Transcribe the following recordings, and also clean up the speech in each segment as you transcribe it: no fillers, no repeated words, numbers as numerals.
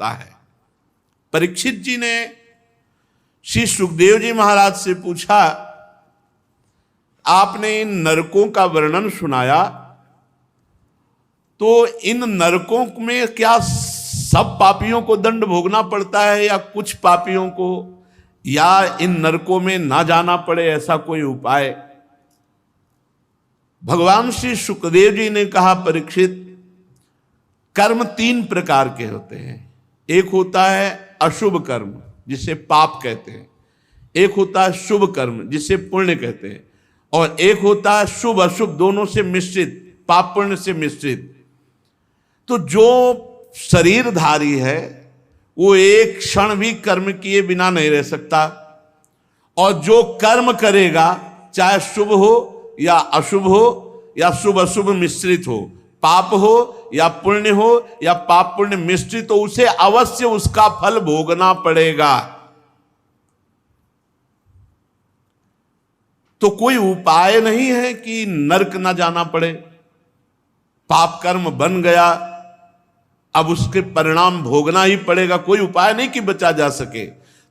है। परीक्षित जी ने श्री सुखदेव जी महाराज से पूछा, आपने इन नरकों का वर्णन सुनाया, तो इन नरकों में क्या सब पापियों को दंड भोगना पड़ता है या कुछ पापियों को, या इन नरकों में ना जाना पड़े, ऐसा कोई उपाय? भगवान श्री सुखदेव जी ने कहा, परीक्षित, कर्म 3 प्रकार के होते हैं। एक होता है अशुभ कर्म जिसे पाप कहते हैं, एक होता है शुभ कर्म जिसे पुण्य कहते हैं, और एक होता है शुभ अशुभ दोनों से मिश्रित, पाप पुण्य से मिश्रित। तो जो शरीरधारी है वो एक क्षण भी कर्म किए बिना नहीं रह सकता, और जो कर्म करेगा चाहे शुभ हो या अशुभ हो या शुभ अशुभ मिश्रित हो, पाप हो या पुण्य हो या पाप पुण्य मिश्रित हो, उसे अवश्य उसका फल भोगना पड़ेगा। तो कोई उपाय नहीं है कि नरक ना जाना पड़े। पाप कर्म बन गया, अब उसके परिणाम भोगना ही पड़ेगा, कोई उपाय नहीं कि बचा जा सके।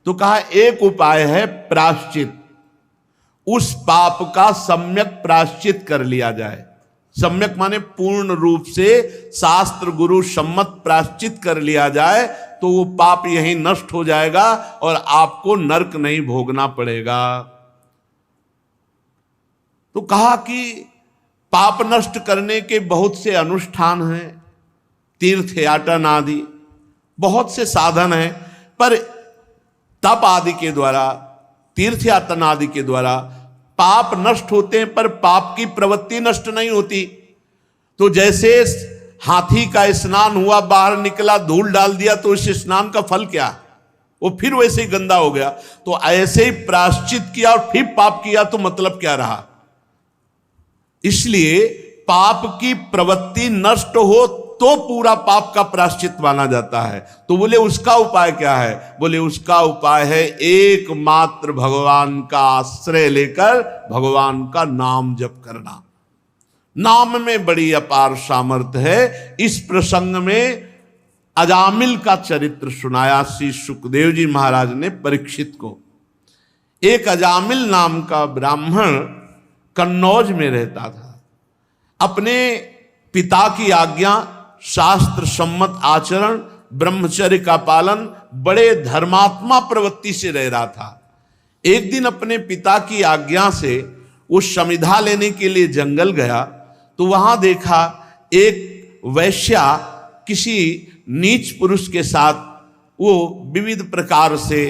तो कहा एक उपाय है प्रायश्चित, उस पाप का सम्यक प्रायश्चित कर लिया जाए। सम्यक माने पूर्ण रूप से शास्त्र गुरु सम्मत प्रायश्चित कर लिया जाए, तो वो पाप यहीं नष्ट हो जाएगा और आपको नरक नहीं भोगना पड़ेगा। तो कहा कि पाप नष्ट करने के बहुत से अनुष्ठान हैं, तीर्थयाटन आदि बहुत से साधन हैं, पर तप आदि के द्वारा, तीर्थयाटन आदि के द्वारा पाप नष्ट होते हैं, पर पाप की प्रवृत्ति नष्ट नहीं होती। तो जैसे हाथी का स्नान हुआ, बाहर निकला, धूल डाल दिया, तो इस स्नान का फल क्या? वो फिर वैसे ही गंदा हो गया। तो ऐसे ही प्रायश्चित किया और फिर पाप किया तो मतलब क्या रहा? इसलिए पाप की प्रवृत्ति नष्ट हो तो पूरा पाप का प्रायश्चित माना जाता है। तो बोले उसका उपाय क्या है? बोले उसका उपाय है एकमात्र भगवान का आश्रय लेकर भगवान का नाम जप करना। नाम में बड़ी अपार सामर्थ्य है। इस प्रसंग में अजामिल का चरित्र सुनाया श्री सुखदेव जी महाराज ने परीक्षित को। एक अजामिल नाम का ब्राह्मण कन्नौज में रहता था। अपने पिता की आज्ञा, शास्त्र सम्मत आचरण, ब्रह्मचर्य का पालन, बड़े धर्मात्मा प्रवृत्ति से रह रहा था। एक दिन अपने पिता की आज्ञा से वो समिधा लेने के लिए जंगल गया, तो वहां देखा एक वैश्या किसी नीच पुरुष के साथ वो विविध प्रकार से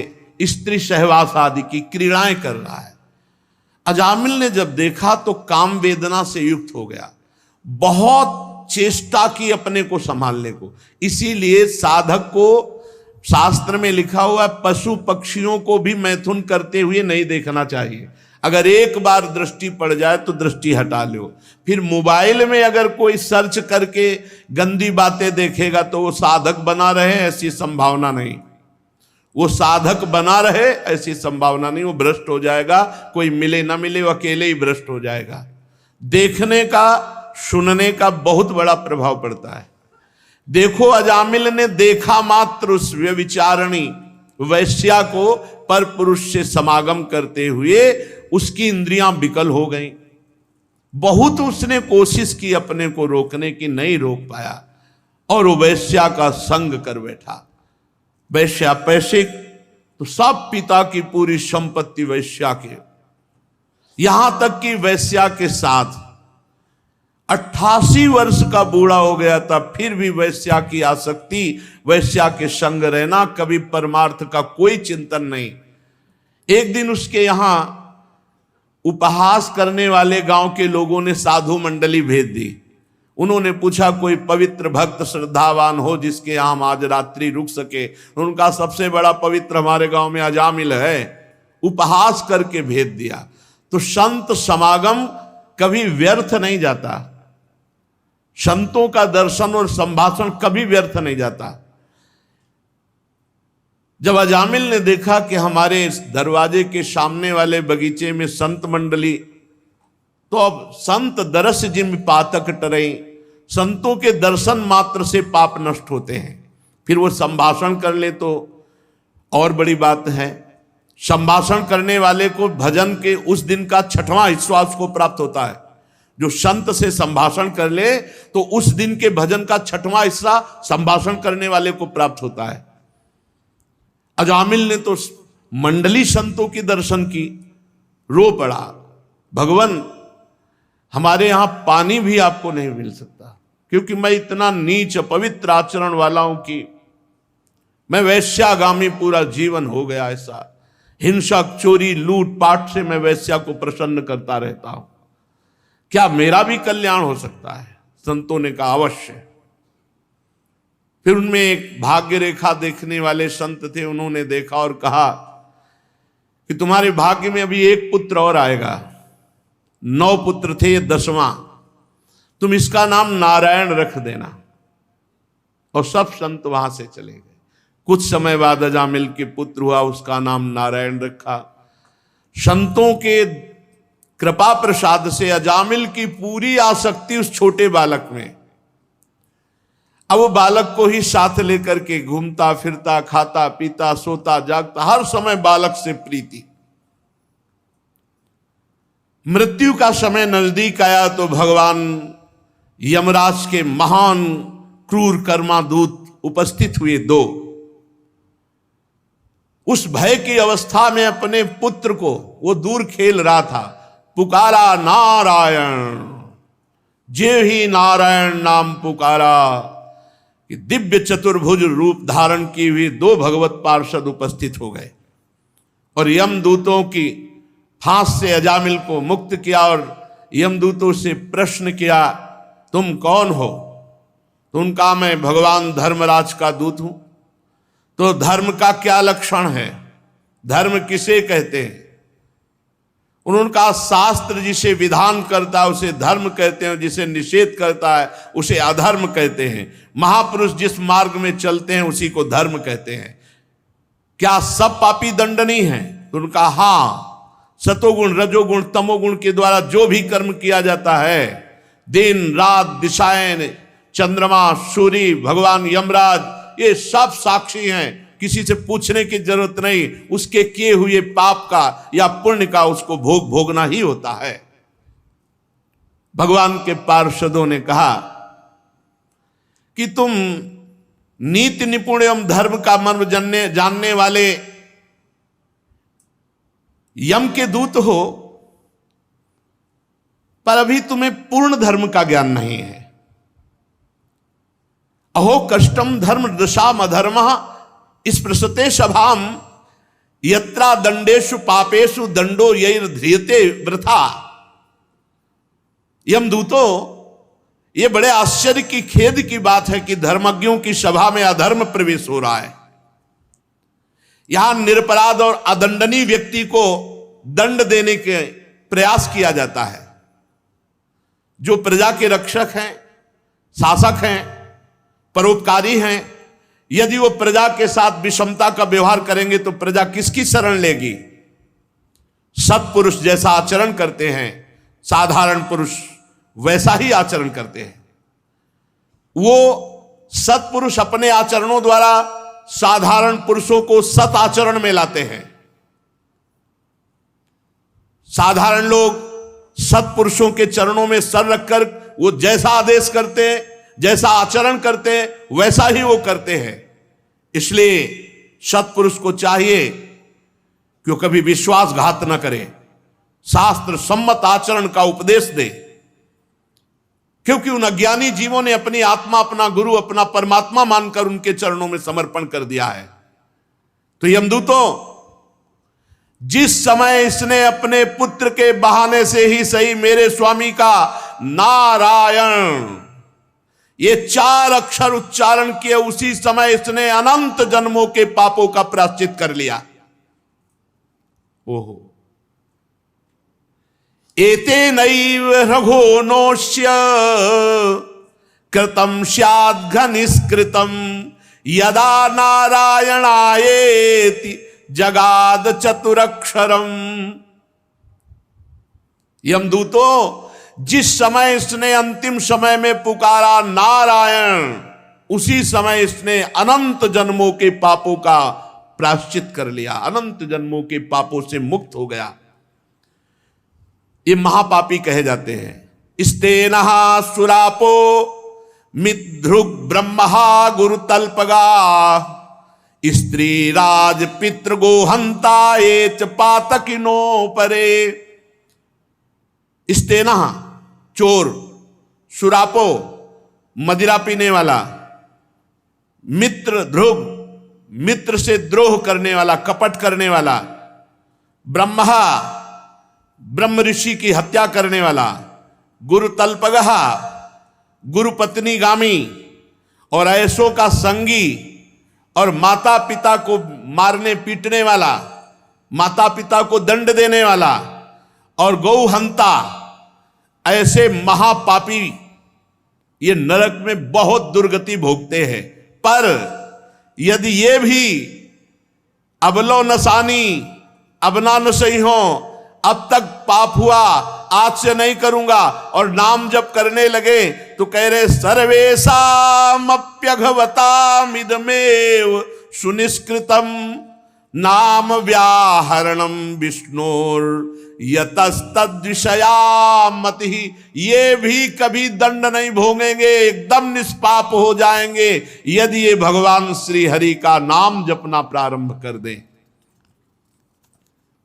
स्त्री सहवास आदि की क्रीड़ाएं कर रहा है। अजामिल ने जब देखा तो काम वेदना से युक्त हो गया, बहुत चेष्टा की अपने को संभालने को। इसीलिए साधक को शास्त्र में लिखा हुआ है, पशु पक्षियों को भी मैथुन करते हुए नहीं देखना चाहिए। अगर एक बार दृष्टि पड़ जाए तो दृष्टि हटा लो। फिर मोबाइल में अगर कोई सर्च करके गंदी बातें देखेगा तो वो साधक बना रहे, ऐसी संभावना नहीं। वो साधक बना रहे ऐसी संभावना नहीं, वो भ्रष्ट हो जाएगा। कोई मिले ना मिले वो अकेले ही भ्रष्ट हो जाएगा। देखने का, सुनने का बहुत बड़ा प्रभाव पड़ता है। देखो अजामिल ने देखा मात्र उस व्यभिचारिणी वैश्या को पर पुरुष से समागम करते हुए उसकी इंद्रियां विकल हो गईं। बहुत उसने कोशिश की अपने को रोकने की, नहीं रोक पाया और वो वैश्या का संग कर बैठा। वैश्या पैसे तो सब पिता की पूरी संपत्ति वैश्या के, यहां तक कि वैश्या के साथ 88 वर्ष का बूढ़ा हो गया था, फिर भी वैश्या की आसक्ति, वैश्या के संग रहना, कभी परमार्थ का कोई चिंतन नहीं। एक दिन उसके यहां उपहास करने वाले गांव के लोगों ने साधु मंडली भेज दी। उन्होंने पूछा कोई पवित्र भक्त श्रद्धावान हो जिसके यहां हम आज रात्रि रुक सके। उनका सबसे बड़ा पवित्र हमारे गांव में अजामिल है। उपहास करके भेज दिया। तो संत समागम कभी व्यर्थ नहीं जाता। संतों का दर्शन और संभाषण कभी व्यर्थ नहीं जाता। जब अजामिल ने देखा कि हमारे इस दरवाजे के सामने वाले बगीचे में संत मंडली, तो अब संत दरस जिम पातक टरई, संतों के दर्शन मात्र से पाप नष्ट होते हैं। फिर वो संभाषण कर ले तो और बड़ी बात है। संभाषण करने वाले को भजन के उस दिन का 6वां हिस्सा उसको प्राप्त होता है। जो संत से संभाषण कर ले तो उस दिन के भजन का 6वां हिस्सा संभाषण करने वाले को प्राप्त होता है। अजामिल ने तो मंडली संतों की दर्शन की, रो पड़ा, भगवान हमारे यहां पानी भी आपको नहीं मिल सकता, क्योंकि मैं इतना नीच पवित्र आचरण वाला हूं कि मैं वैश्यागामी पूरा जीवन हो गया। ऐसा हिंसक, चोरी, लूट पाट से मैं वैश्या को प्रसन्न करता रहता हूं, क्या मेरा भी कल्याण हो सकता है? संतों ने कहा अवश्य। फिर उनमें एक भाग्य रेखा देखने वाले संत थे, उन्होंने देखा और कहा कि तुम्हारे भाग्य में अभी एक पुत्र और आएगा। 9 पुत्र थे, ये 10वां, तुम इसका नाम नारायण रख देना। और सब संत वहां से चले गए। कुछ समय बाद अजामिल के पुत्र हुआ, उसका नाम नारायण रखा। संतों के कृपा प्रसाद से अजामिल की पूरी आसक्ति उस छोटे बालक में। अब वो बालक को ही साथ लेकर के घूमता फिरता, खाता पीता, सोता जागता, हर समय बालक से प्रीति। मृत्यु का समय नजदीक आया तो भगवान यमराज के महान क्रूर कर्मादूत उपस्थित हुए 2। उस भय की अवस्था में अपने पुत्र को, वो दूर खेल रहा था, पुकारा नारायण। जे ही नारायण नाम पुकारा कि दिव्य चतुर्भुज रूप धारण की हुई 2 भगवत पार्षद उपस्थित हो गए और यमदूतों की फांस से अजामिल को मुक्त किया और यमदूतों से प्रश्न किया, तुम कौन हो? तो उनका मैं भगवान धर्मराज का दूत हूं। तो धर्म का क्या लक्षण है? धर्म किसे कहते हैं? उन्होंने कहा, शास्त्र जिसे विधान करता है उसे धर्म कहते हैं, जिसे निषेध करता है उसे अधर्म कहते हैं। महापुरुष जिस मार्ग में चलते हैं उसी को धर्म कहते हैं। क्या सब पापी दंडनीय हैं? तो उनका हाँ, सतोगुण रजोगुण तमोगुण के द्वारा जो भी कर्म किया जाता है, दिन रात दिशाएं, चंद्रमा, सूर्य, भगवान यमराज, ये सब साक्षी हैं। किसी से पूछने की जरूरत नहीं, उसके किए हुए पाप का या पुण्य का उसको भोगना ही होता है। भगवान के पार्षदों ने कहा कि तुम नीति निपुण एवं धर्म का मर्म जानने वाले यम के दूत हो, पर अभी तुम्हें पूर्ण धर्म का ज्ञान नहीं है। अहो कष्टम धर्म दशाम अधर्म स्पृशते सभाम यत्रा दंडेषु पापेषु दंडो यैर्ध्रियते वृथा। यमदूतों, ये बड़े आश्चर्य की, खेद की बात है कि धर्मज्ञों की सभा में अधर्म प्रवेश हो रहा है। यहां निरपराध और अदंडनीय व्यक्ति को दंड देने के प्रयास किया जाता है। जो प्रजा के रक्षक हैं, शासक हैं, परोपकारी हैं, यदि वो प्रजा के साथ विषमता का व्यवहार करेंगे तो प्रजा किसकी शरण लेगी? सत्पुरुष जैसा आचरण करते हैं, साधारण पुरुष वैसा ही आचरण करते हैं। वो सत्पुरुष अपने आचरणों द्वारा साधारण पुरुषों को सत आचरण में लाते हैं। साधारण लोग सत्पुरुषों के चरणों में सर रखकर वो जैसा आदेश करते हैं, जैसा आचरण करते हैं, वैसा ही वो करते हैं। इसलिए सत्पुरुष को चाहिए कि वो कभी विश्वासघात न करे, शास्त्र सम्मत आचरण का उपदेश दे, क्योंकि उन अज्ञानी जीवों ने अपनी आत्मा, अपना गुरु, अपना परमात्मा मानकर उनके चरणों में समर्पण कर दिया है। तो यमदूतों, जिस समय इसने अपने पुत्र के बहाने से ही सही मेरे स्वामी का नारायण ये 4 अक्षर उच्चारण किए, उसी समय इसने अनंत जन्मों के पापों का प्रायश्चित कर लिया। ओहो, एतेनैव रघोनोष्य कृतं स्याद् घनिष्कृतं यदा नारायणायेति जगाद चतुरक्षरम। यमदूतों, जिस समय इसने अंतिम समय में पुकारा नारायण, उसी समय इसने अनंत जन्मों के पापों का प्रायश्चित कर लिया, अनंत जन्मों के पापों से मुक्त हो गया। ये महापापी कहे जाते हैं। स्तेनः सुरापो मिद्धृग ब्रह्महा गुरुतल्पगा स्त्री राज पितृ गोहंता ये च पातकिनो परे। स्तेनः चोर, सुरापो मदिरा पीने वाला, मित्र ध्रुव मित्र से द्रोह करने वाला, कपट करने वाला, ब्रह्मा ब्रह्म ऋषि की हत्या करने वाला, गुरु तल्पगः गुरु पत्नी गामी और ऐसों का संगी, और माता पिता को मारने पीटने वाला, माता पिता को दंड देने वाला, और गौहंता, ऐसे महापापी ये नरक में बहुत दुर्गति भोगते हैं। पर यदि ये भी अबलो नसानी अबना न सही हो, अब तक पाप हुआ आज से नहीं करूंगा, और नाम जब करने लगे तो कह रहे सर्वेषामप्यघवतामिदमेव सुनिष्कृतम नाम व्याहरणम विष्णुर यतस्तद्विषया मतिः। ये भी कभी दंड नहीं भोगेंगे, एकदम निष्पाप हो जाएंगे यदि ये भगवान श्री हरि का नाम जपना प्रारंभ कर दें।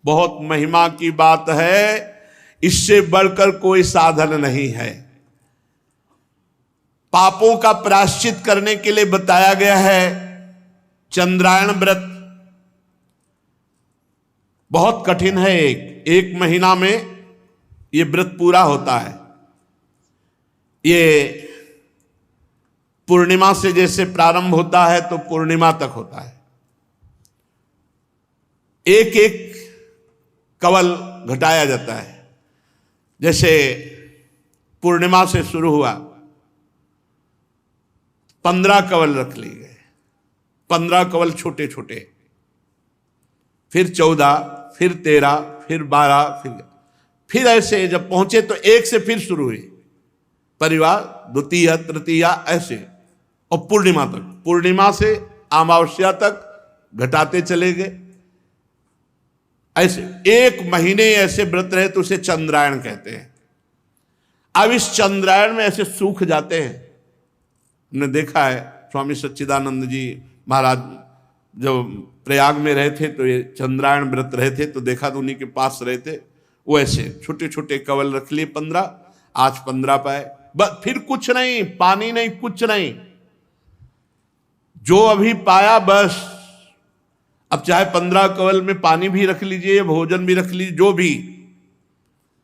बहुत महिमा की बात है, इससे बढ़कर कोई साधन नहीं है। पापों का प्रायश्चित करने के लिए बताया गया है चंद्रायण व्रत। बहुत कठिन है, एक महीना में ये व्रत पूरा होता है। ये पूर्णिमा से जैसे प्रारंभ होता है तो पूर्णिमा तक होता है। एक एक कवल घटाया जाता है। जैसे पूर्णिमा से शुरू हुआ, 15 कवल रख लिए गए, 15 कवल छोटे छोटे, फिर 14, फिर 13, फिर 12, फिर ऐसे जब पहुंचे तो एक से फिर शुरू हुई परिवार, द्वितीय तृतीया ऐसे, और पूर्णिमा तक, पूर्णिमा से अमावस्या तक घटाते चले गए। ऐसे एक महीने ऐसे व्रत रहे तो उसे चंद्रायण कहते हैं। अब इस चंद्रायण में ऐसे सूख जाते हैं। हमने देखा है स्वामी सच्चिदानंद जी महाराज जब प्रयाग में रहे थे तो ये चंद्रायण व्रत रहे थे, तो देखा तो उन्हीं के पास रहे थे, वो ऐसे छोटे छोटे कवल रख लिए 15, आज 15 पाए, बस फिर कुछ नहीं, पानी नहीं, कुछ नहीं, जो अभी पाया बस। अब चाहे 15 कवल में पानी भी रख लीजिए, भोजन भी रख लीजिए, जो भी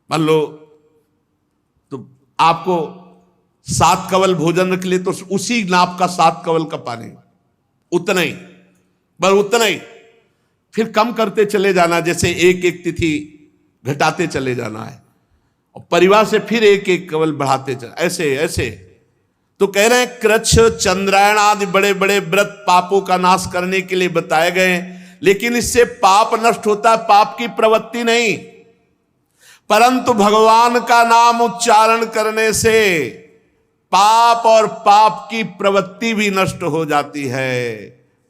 मान लो, तो आपको 7 कवल भोजन रख लिए तो उसी नाप का 7 कवल का पानी, उतना ही, बस उतना ही। फिर कम करते चले जाना, जैसे एक एक तिथि घटाते चले जाना है, और परिवार से फिर एक एक कवल बढ़ाते चले, ऐसे ऐसे। तो कह रहे हैं कृच्छ चंद्रायण आदि बड़े बड़े व्रत पापों का नाश करने के लिए बताए गए, लेकिन इससे पाप नष्ट होता है, पाप की प्रवृत्ति नहीं। परंतु भगवान का नाम उच्चारण करने से पाप और पाप की प्रवृत्ति भी नष्ट हो जाती है।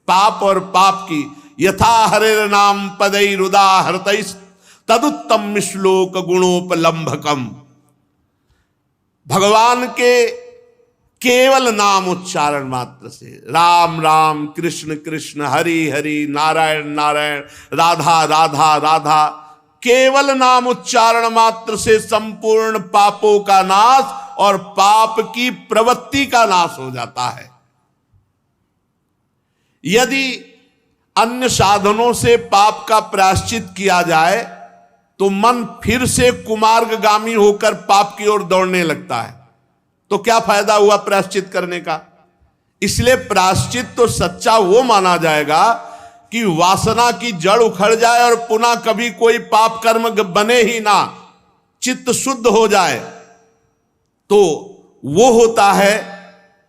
पाप और पाप की यथा हरेर नाम पदैरुदाहृतै तदुत्तम श्लोक गुणोपलंभकम। भगवान के केवल नाम उच्चारण मात्र से, राम राम, कृष्ण कृष्ण, हरि हरि, नारायण नारायण, राधा राधा राधा, केवल नाम उच्चारण मात्र से संपूर्ण पापों का नाश और पाप की प्रवृत्ति का नाश हो जाता है। यदि अन्य साधनों से पाप का प्रायश्चित किया जाए तो मन फिर से कुमार्गगामी होकर पाप की ओर दौड़ने लगता है, तो क्या फायदा हुआ प्रायश्चित करने का। इसलिए प्रायश्चित तो सच्चा वो माना जाएगा कि वासना की जड़ उखड़ जाए और पुनः कभी कोई पाप कर्म बने ही ना, चित्त शुद्ध हो जाए, तो वो होता है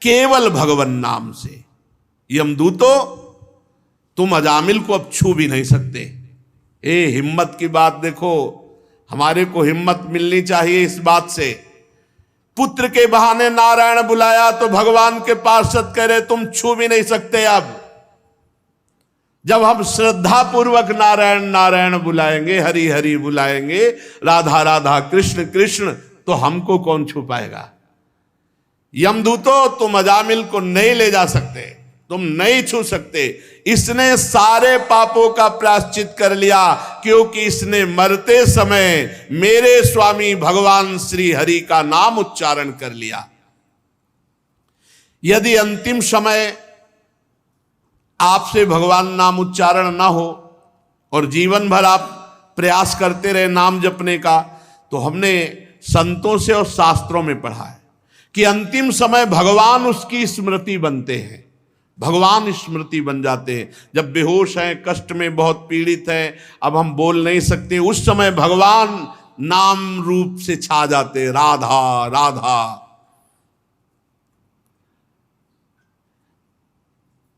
केवल भगवान नाम से। यमदूतो तुम अजामिल को अब छू भी नहीं सकते। ए हिम्मत की बात देखो, हमारे को हिम्मत मिलनी चाहिए इस बात से पुत्र के बहाने नारायण बुलाया तो भगवान के पार्षद कह रहे तुम छू भी नहीं सकते। अब जब हम श्रद्धा पूर्वक नारायण नारायण बुलाएंगे, हरि हरि बुलाएंगे, राधा राधा कृष्ण कृष्ण, तो हमको कौन छू पाएगा? यमदूतो तुम अजामिल को नहीं ले जा सकते, तुम नहीं छू सकते। इसने सारे पापों का प्रायश्चित कर लिया क्योंकि इसने मरते समय मेरे स्वामी भगवान श्री हरि का नाम उच्चारण कर लिया। यदि अंतिम समय आपसे भगवान नाम उच्चारण ना हो और जीवन भर आप प्रयास करते रहे नाम जपने का, तो हमने संतों से और शास्त्रों में पढ़ा है कि अंतिम समय भगवान उसकी स्मृति बनते हैं, भगवान स्मृति बन जाते हैं। जब बेहोश हैं, कष्ट में बहुत पीड़ित हैं, अब हम बोल नहीं सकते, उस समय भगवान नाम रूप से छा जाते, राधा राधा।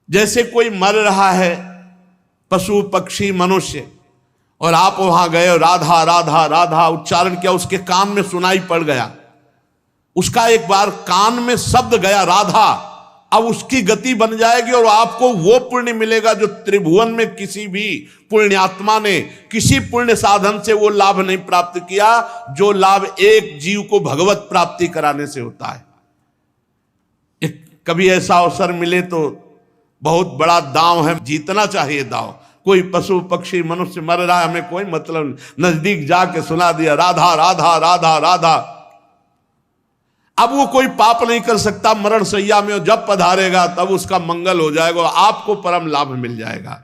जैसे कोई मर रहा है, पशु पक्षी मनुष्य, और आप वहां गए और राधा राधा राधा उच्चारण किया, उसके कान में सुनाई पड़ गया, उसका एक बार कान में शब्द गया राधा, अब उसकी गति बन जाएगी और आपको वो पुण्य मिलेगा जो त्रिभुवन में किसी भी पुण्यात्मा ने किसी पुण्य साधन से वो लाभ नहीं प्राप्त किया, जो लाभ एक जीव को भगवत प्राप्ति कराने से होता है। कभी ऐसा अवसर मिले तो बहुत बड़ा दांव है, जीतना चाहिए दांव। कोई पशु पक्षी मनुष्य मर रहा है, हमें कोई मतलब, नजदीक जाके सुना दिया राधा राधा राधा राधा, अब वो कोई पाप नहीं कर सकता, मरण सैया में जब पधारेगा तब उसका मंगल हो जाएगा, आपको परम लाभ मिल जाएगा।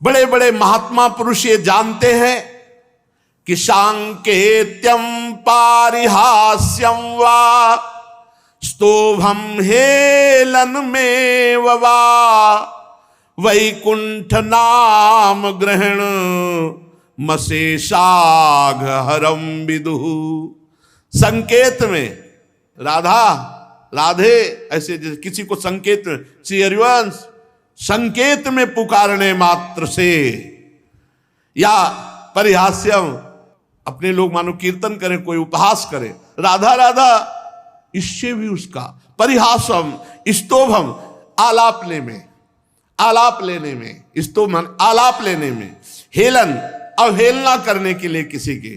बड़े बड़े महात्मा पुरुष ये जानते हैं कि सांकेत्यम पारिहास्यम वा स्तोभम हेलन में वा वैकुंठ नाम ग्रहण मशेषाघ हरम विदुहु। संकेत में राधा राधे, ऐसे जैसे किसी को संकेत में, श्री हरिवंश संकेत में पुकारने मात्र से, या परिहास्यम, अपने लोग मानो कीर्तन करें, कोई उपहास करे, राधा राधा, इससे भी उसका परिहासम, स्तोभम, आलाप लेने में, स्तोभम आलाप लेने में, हेलन अवहेलना करने के लिए, किसी की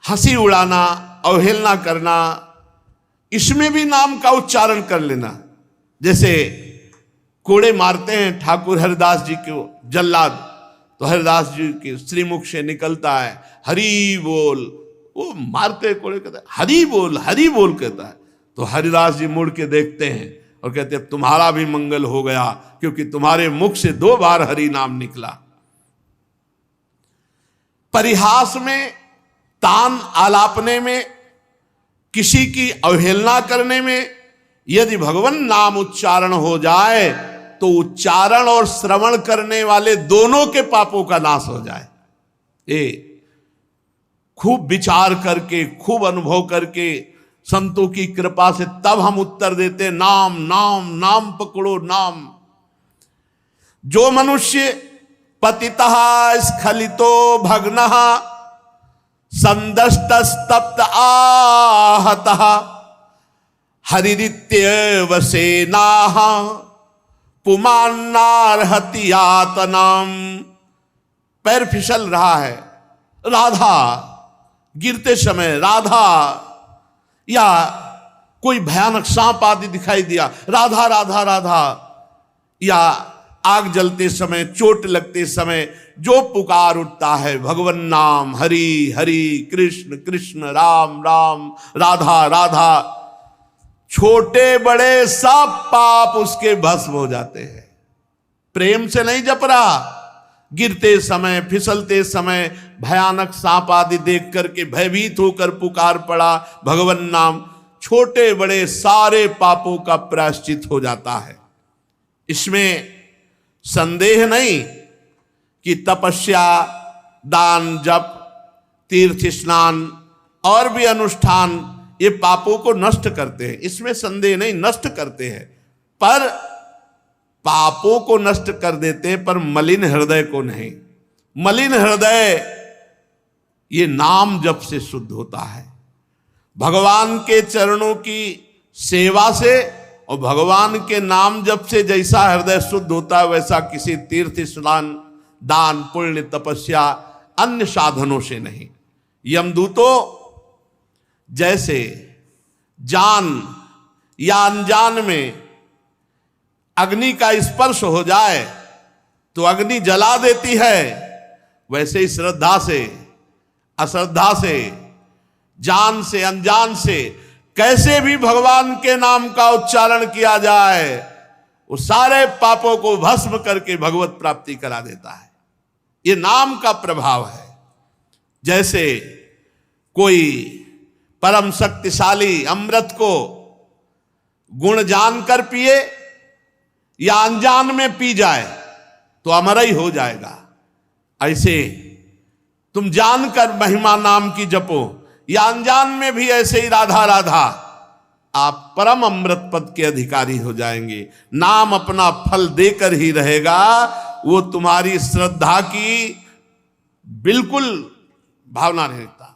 हंसी उड़ाना, अवहेलना करना, इसमें भी नाम का उच्चारण कर लेना। जैसे कोड़े मारते हैं ठाकुर हरिदास जी को जल्लाद, तो हरिदास जी के श्रीमुख से निकलता है हरि बोल, वो मारते कोड़े कहता है हरि बोल कहता है, तो हरिदास जी मुड़ के देखते हैं और कहते हैं तुम्हारा भी मंगल हो गया क्योंकि तुम्हारे मुख से 2 बार हरि नाम निकला। परिहास में, तान आलापने में, किसी की अवहेलना करने में, यदि भगवान नाम उच्चारण हो जाए तो उच्चारण और श्रवण करने वाले दोनों के पापों का नाश हो जाए। खूब विचार करके, खूब अनुभव करके, संतों की कृपा से तब हम उत्तर देते, नाम नाम नाम पकड़ो नाम। जो मनुष्य पतितः स्खलितो भग्नः संदष्टस्तप्त आहतः हरिरित्येव सेनाः पुमान्नार्हति यातनाम। पैर फिसल रहा है, राधा, गिरते समय राधा, या कोई भयानक सांप आदि दिखाई दिया, राधा राधा राधा, या आग जलते समय, चोट लगते समय जो पुकार उठता है भगवन नाम, हरि हरि कृष्ण कृष्ण राम राम राधा राधा, छोटे बड़े सब पाप उसके भस्म हो जाते हैं। प्रेम से नहीं जप रहा, गिरते समय, फिसलते समय, भयानक सांप आदि देख करके भयभीत होकर पुकार पड़ा भगवन नाम, छोटे बड़े सारे पापों का प्रायश्चित हो जाता है। इसमें संदेह नहीं कि तपस्या, दान, जप, तीर्थ स्नान और भी अनुष्ठान ये पापों को नष्ट करते हैं, इसमें संदेह नहीं, नष्ट करते हैं, पर पापों को नष्ट कर देते हैं, पर मलिन हृदय को नहीं। मलिन हृदय ये नाम जप से शुद्ध होता है। भगवान के चरणों की सेवा से और भगवान के नाम जप से जैसा हृदय शुद्ध होता है, वैसा किसी तीर्थ स्नान, दान, पुण्य, तपस्या, अन्य साधनों से नहीं। यमदूतों जैसे जान या अनजान में अग्नि का स्पर्श हो जाए तो अग्नि जला देती है, वैसे ही श्रद्धा से, अश्रद्धा से, जान से, अनजान से कैसे भी भगवान के नाम का उच्चारण किया जाए, वो सारे पापों को भस्म करके भगवत प्राप्ति करा देता है। ये नाम का प्रभाव है। जैसे कोई परम शक्तिशाली अमृत को गुण जानकर पिए या अनजान में पी जाए तो अमर ही हो जाएगा, ऐसे तुम जानकर महिमा नाम की जपो या अनजान में भी ऐसे ही राधा राधा, आप परम अमृत पद के अधिकारी हो जाएंगे। नाम अपना फल देकर ही रहेगा, वो तुम्हारी श्रद्धा की बिल्कुल भावना नहीं रखता।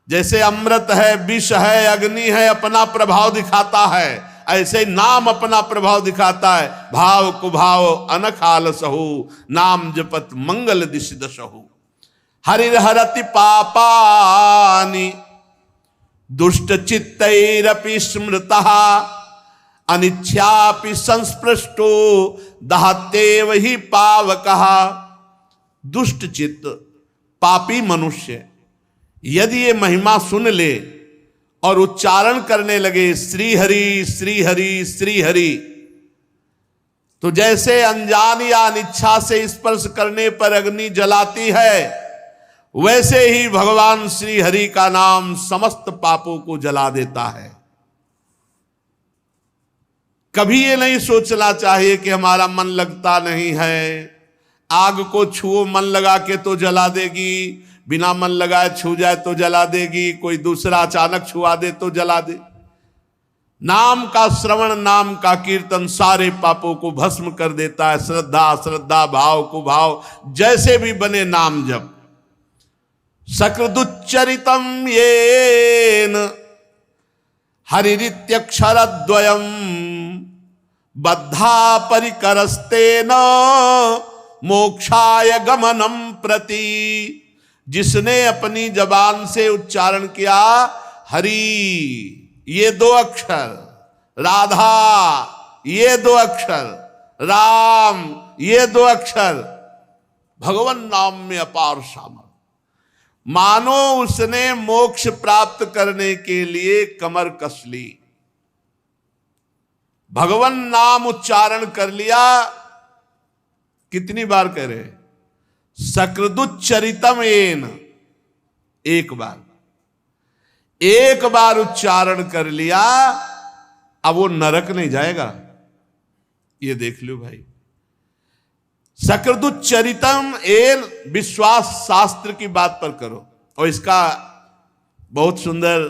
जैसे अमृत है, विष है, अग्नि है, अपना प्रभाव दिखाता है, ऐसे नाम अपना प्रभाव दिखाता है। भाव कुभाव अनखाल सहु, नाम जपत मंगल दिश दशहु। हरिहरति पापानि दुष्ट चित्तैरपि स्मृतः, अनिच्छापि संस्पृष्टो दहत्येव ही पावकः। दुष्ट चित्त पापी मनुष्य यदि ये महिमा सुन ले और उच्चारण करने लगे श्री हरि श्री हरि श्री हरि, तो जैसे अनजान या अनिच्छा से स्पर्श करने पर अग्नि जलाती है, वैसे ही भगवान श्री हरि का नाम समस्त पापों को जला देता है। कभी ये नहीं सोचना चाहिए कि हमारा मन लगता नहीं है, आग को छुओ मन लगा के तो जला देगी, बिना मन लगाए छू जाए तो जला देगी, कोई दूसरा अचानक छुआ दे तो जला दे। नाम का श्रवण, नाम का कीर्तन सारे पापों को भस्म कर देता है। श्रद्धा श्रद्धा, भाव को भाव, जैसे भी बने नाम जप। सकृदुच्चरितम येन हरिरित्यक्षरद्वयम् बद्धा परिकरस्तेन मोक्षाय गमनम प्रति। जिसने अपनी जबान से उच्चारण किया हरि ये दो अक्षर, राधा ये दो अक्षर, राम ये दो अक्षर, भगवान नाम में अपार सामर्थ्य, मानो उसने मोक्ष प्राप्त करने के लिए कमर कस ली। भगवान नाम उच्चारण कर लिया, कितनी बार कह रहे? सकृदुच्चरितम येन, एक बार, एक बार उच्चारण कर लिया, अब वो नरक नहीं जाएगा। ये देख लो भाई, सकृदुच्चरितम येन, विश्वास शास्त्र की बात पर करो। और इसका बहुत सुंदर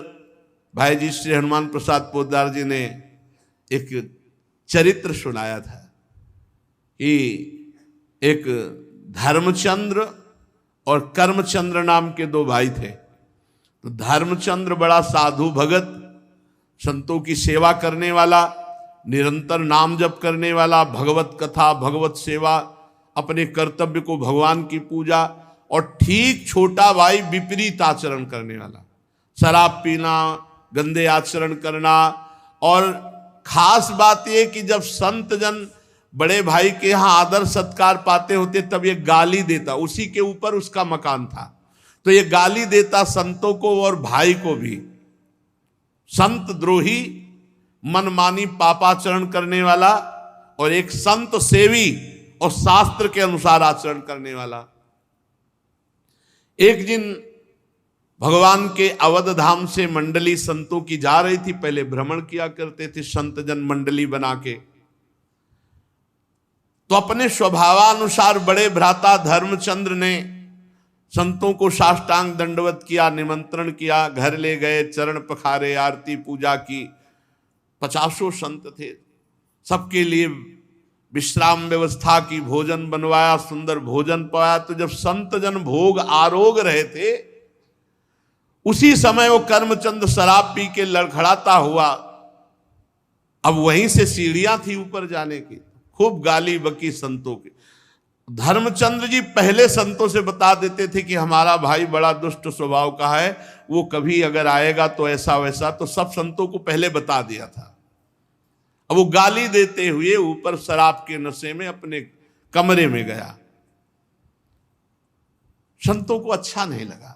भाई जी श्री हनुमान प्रसाद पोद्दार जी ने एक चरित्र सुनाया था कि एक धर्मचंद्र और कर्मचंद्र नाम के दो भाई थे। तो धर्मचंद्र बड़ा साधु भगत, संतों की सेवा करने वाला, निरंतर नाम जप करने वाला, भगवत कथा, भगवत सेवा, अपने कर्तव्य को, भगवान की पूजा। और ठीक छोटा भाई विपरीत आचरण करने वाला, शराब पीना, गंदे आचरण करना। और खास बात यह कि जब संत जन बड़े भाई के यहां आदर सत्कार पाते होते तब ये गाली देता, उसी के ऊपर उसका मकान था, तो ये गाली देता संतों को और भाई को भी। संत द्रोही, मनमानी पापाचरण करने वाला, और एक संत सेवी और शास्त्र के अनुसार आचरण करने वाला। एक दिन भगवान के अवध धाम से मंडली संतों की जा रही थी। पहले भ्रमण किया करते थे संत जन मंडली बना के। तो अपने स्वभावानुसार बड़े भ्राता धर्मचंद्र ने संतों को साष्टांग दंडवत किया, निमंत्रण किया, घर ले गए, चरण पखारे, आरती पूजा की। 50 संत थे, सबके लिए विश्राम व्यवस्था की, भोजन बनवाया, सुंदर भोजन पाया। तो जब संत जन भोग आरोग रहे थे, उसी समय वो कर्मचंद शराब पी के लड़खड़ाता हुआ, अब वहीं से सीढ़ियां थी ऊपर जाने की, खूब गाली बकी संतों की। धर्मचंद्र जी पहले संतों से बता देते थे कि हमारा भाई बड़ा दुष्ट स्वभाव का है, वो कभी अगर आएगा तो ऐसा वैसा, तो सब संतों को पहले बता दिया था। अब वो गाली देते हुए ऊपर शराब के नशे में अपने कमरे में गया। संतों को अच्छा नहीं लगा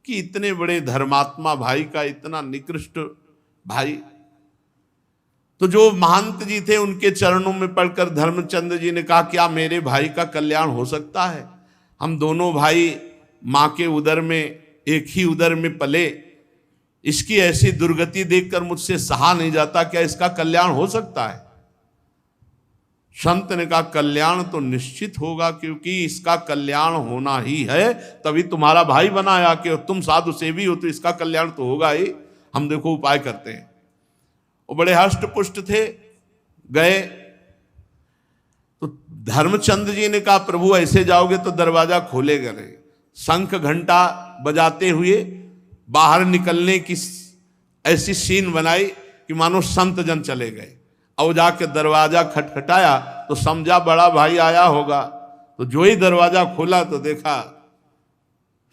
कि इतने बड़े धर्मात्मा भाई का इतना निकृष्ट भाई। तो जो महंत जी थे उनके चरणों में पड़कर धर्मचंद्र जी ने कहा, क्या मेरे भाई का कल्याण हो सकता है? हम दोनों भाई मां के उदर में, एक ही उदर में पले, इसकी ऐसी दुर्गति देखकर मुझसे सहा नहीं जाता, क्या इसका कल्याण हो सकता है? संत ने कहा, कल्याण तो निश्चित होगा, क्योंकि इसका कल्याण होना ही है, तभी तुम्हारा भाई बनाया कि तुम साधु सेवी हो, तो इसका कल्याण तो होगा ही। हम देखो उपाय करते हैं। वो बड़े हष्ट पुष्ट थे, गए तो धर्मचंद्र जी ने कहा, प्रभु ऐसे जाओगे तो दरवाजा खोलेगा नहीं। शंख घंटा बजाते हुए बाहर निकलने की ऐसी सीन बनाई कि मानो संत जन चले गए। और जाके दरवाजा खटखटाया तो समझा बड़ा भाई आया होगा। तो जो ही दरवाजा खोला तो देखा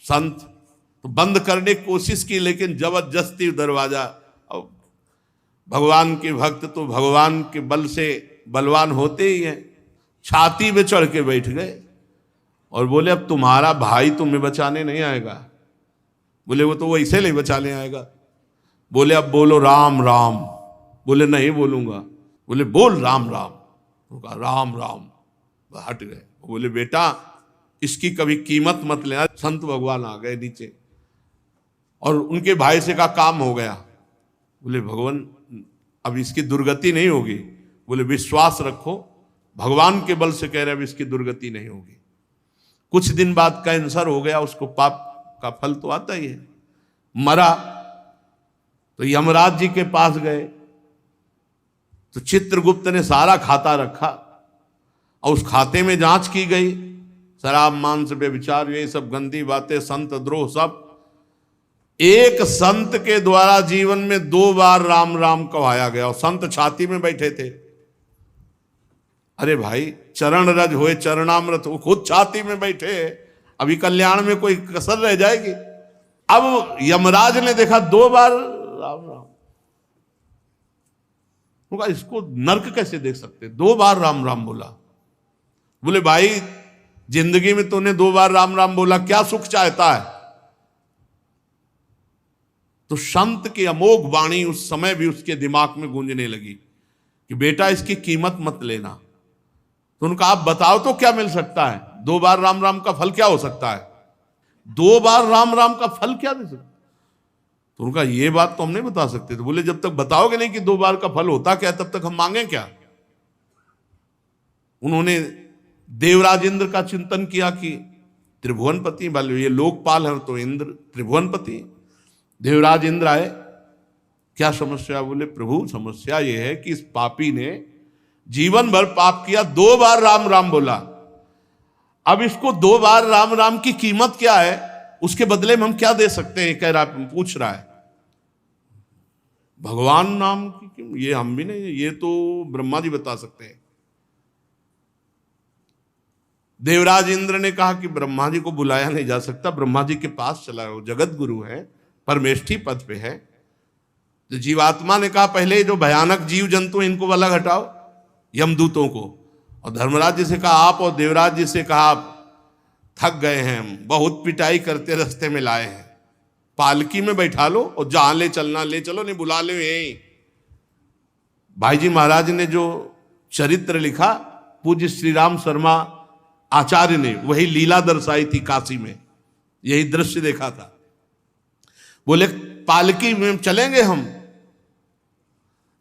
संत। तो बंद करने की कोशिश की, लेकिन जबरदस्ती दरवाजा। और भगवान के भक्त तो भगवान के बल से बलवान होते ही हैं। छाती में चढ़ के बैठ गए और बोले, अब तुम्हारा भाई तुम्हें बचाने नहीं आएगा। बोले, वो तो वैसे नहीं बचाने आएगा। बोले, अब बोलो राम राम। बोले, नहीं बोलूंगा। बोले, बोल राम राम। वो कहा राम राम, हट गए। बोले, बेटा इसकी कभी कीमत मत लेना। संत भगवान आ गए नीचे और उनके भाई से कहा, काम हो गया। बोले, भगवान अब इसकी दुर्गति नहीं होगी। बोले, विश्वास रखो, भगवान के बल से कह रहे, अब इसकी दुर्गति नहीं होगी। कुछ दिन बाद कैंसर हो गया उसको, पाप का फल तो आता ही है। मरा तो यमराज जी के पास गए तो चित्रगुप्त ने सारा खाता रखा और उस खाते में जांच की गई। शराब, मांस, व्यभिचार, ये सब गंदी बातें, संत द्रोह, सब। एक संत के द्वारा जीवन में 2 बार राम राम कहाया गया और संत छाती में बैठे थे। अरे भाई, चरण रज होए चरणामृत, वो खुद छाती में बैठे, अभी कल्याण में कोई कसर रह जाएगी। अब यमराज ने देखा 2 बार राम राम, होगा इसको नरक कैसे देख सकते, 2 बार राम राम बोला। बोले, भाई जिंदगी में तूने 2 बार राम राम बोला, क्या सुख चाहता है? तो संत की अमोघ वाणी उस समय भी उसके दिमाग में गूंजने लगी कि बेटा इसकी कीमत मत लेना। तो उनका, आप बताओ तो क्या मिल सकता है? 2 बार राम राम का फल क्या हो सकता है? 2 बार राम राम का फल क्या दे सकता? तो उनका, ये बात तो हम नहीं बता सकते। तो बोले, जब तक बताओगे नहीं कि 2 बार का फल होता क्या, तब तक हम मांगे क्या? उन्होंने देवराज इंद्र का चिंतन किया कि त्रिभुवनपति वाले, ये लोकपाल है तो इंद्र त्रिभुवनपति। देवराज इंद्र आए, क्या समस्या? बोले, प्रभु समस्या ये है कि इस पापी ने जीवन भर पाप किया, 2 बार राम राम बोला। अब इसको 2 बार राम राम की कीमत क्या है, उसके बदले में हम क्या दे सकते हैं? कह रहा, पूछ रहा है। भगवान नाम की, ये हम भी नहीं, ये तो ब्रह्मा जी बता सकते हैं। देवराज इंद्र ने कहा कि ब्रह्मा जी को बुलाया नहीं जा सकता, ब्रह्मा जी के पास चला, वो जगत गुरु है, परमेष्ठी पद पे है। तो जीवात्मा ने कहा, पहले जो भयानक जीव जंतु इनको अलग हटाओ, यमदूतों को। और धर्मराज जी से कहा आप, और देवराज जी से कहा आप थक गए हैं, हम बहुत पिटाई करते रास्ते में लाए हैं, पालकी में बैठा लो और जहां ले चलना ले चलो, नहीं बुला लो यहीं। भाई जी महाराज ने जो चरित्र लिखा, पूज्य श्री राम शर्मा आचार्य ने वही लीला दर्शाई थी काशी में, यही दृश्य देखा था। बोले, पालकी में चलेंगे हम।